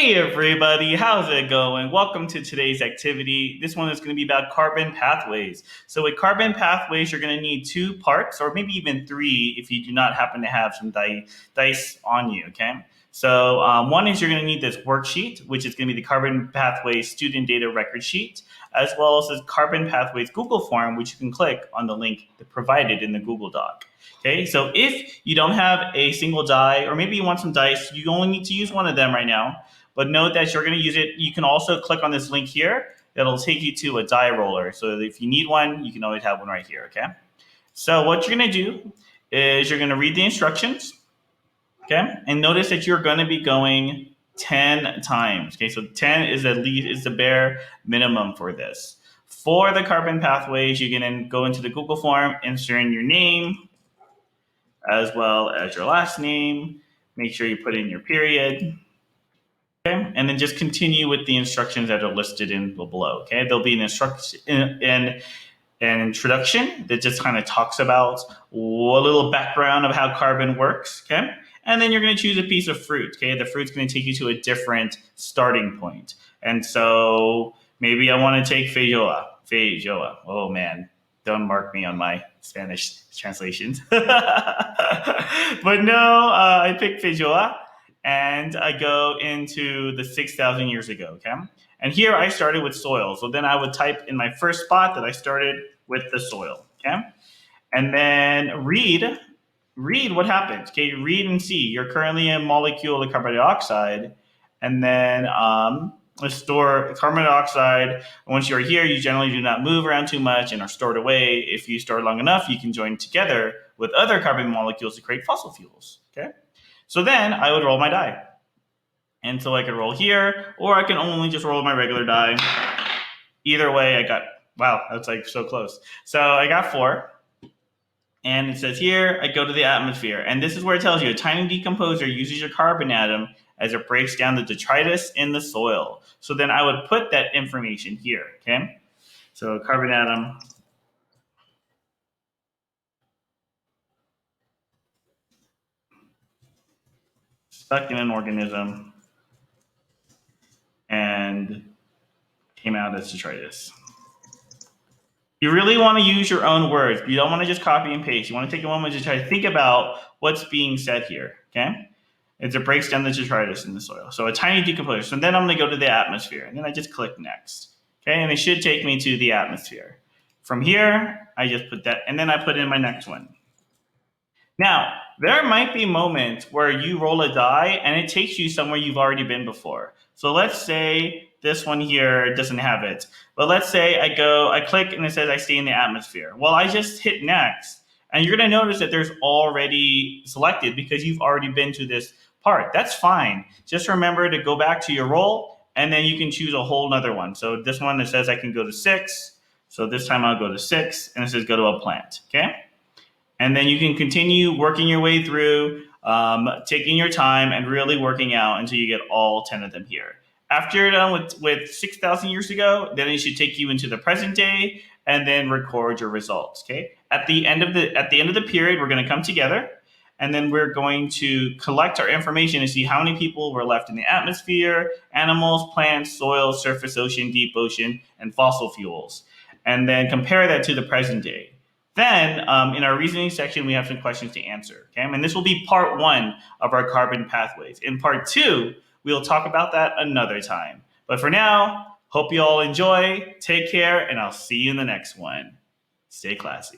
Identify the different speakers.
Speaker 1: Hey everybody, how's it going? Welcome to today's activity. This one is going to be about carbon pathways. So with carbon pathways, you're going to need two parts or maybe even three if you do not happen to have some dice on you, okay? So one is you're going to need this worksheet, which is going to be the carbon pathways student data record sheet, as well as this carbon pathways Google form, which you can click on the link provided in the Google Doc. Okay, so if you don't have a single die, or maybe you want some dice, you only need to use one of them right now. But note that you're going to use it. You can also click on this link here. It'll take you to a die roller. So if you need one, you can always have one right here, okay? So what you're going to do is you're going to read the instructions, okay? And notice that you're going to be going 10 times, okay? So 10 is the bare minimum for this. For the carbon pathways, you can go into the Google form, insert in your name, as well as your last name. Make sure you put in your period. Okay, and then just continue with the instructions that are listed in below. Okay, there'll be an introduction that just kind of talks about a little background of how carbon works. Okay, and then you're going to choose a piece of fruit. Okay, the fruit's going to take you to a different starting point. And so maybe I want to take feijoa. Feijoa. Oh man, don't mark me on my Spanish translations. But no, I picked feijoa. And I go into the 6,000 years ago, okay? And here I started with soil. So then I would type in my first spot that I started with the soil, okay? And then read what happens, okay? Read and see. You're currently a molecule of carbon dioxide. And then store carbon dioxide. Once you're here, you generally do not move around too much and are stored away. If you store long enough, you can join together with other carbon molecules to create fossil fuels, okay? So then I would roll my die. And so I could roll here, or I can only just roll my regular die. Either way, I got, wow, that's like so close. So I got 4. And it says here, I go to the atmosphere. And this is where it tells you a tiny decomposer uses your carbon atom as it breaks down the detritus in the soil. So then I would put that information here, okay? So carbon atom. Stuck in an organism and came out as detritus. You really want to use your own words. You don't want to just copy and paste. You want to take a moment to try to think about what's being said here, okay? As it breaks down the detritus in the soil. So a tiny decomposer. So then I'm going to go to the atmosphere, and then I just click next, okay? And it should take me to the atmosphere. From here, I just put that, and then I put in my next one. Now, there might be moments where you roll a die and it takes you somewhere you've already been before. So let's say this one here doesn't have it. But let's say I click and it says I stay in the atmosphere. Well, I just hit next. And you're going to notice that there's already selected because you've already been to this part. That's fine. Just remember to go back to your roll and then you can choose a whole nother one. So this one, it says I can go to 6. So this time I'll go to 6 and it says go to a plant, okay? And then you can continue working your way through, taking your time and really working out until you get all 10 of them here. After you're done with 6,000 years ago, then it should take you into the present day and then record your results, okay? At the end of the period, we're going to come together and then we're going to collect our information to see how many people were left in the atmosphere, animals, plants, soil, surface ocean, deep ocean, and fossil fuels. And then compare that to the present day. Then in our reasoning section, we have some questions to answer. Okay? And this will be part 1 of our carbon pathways. In part 2, we'll talk about that another time. But for now, hope you all enjoy, take care, and I'll see you in the next one. Stay classy.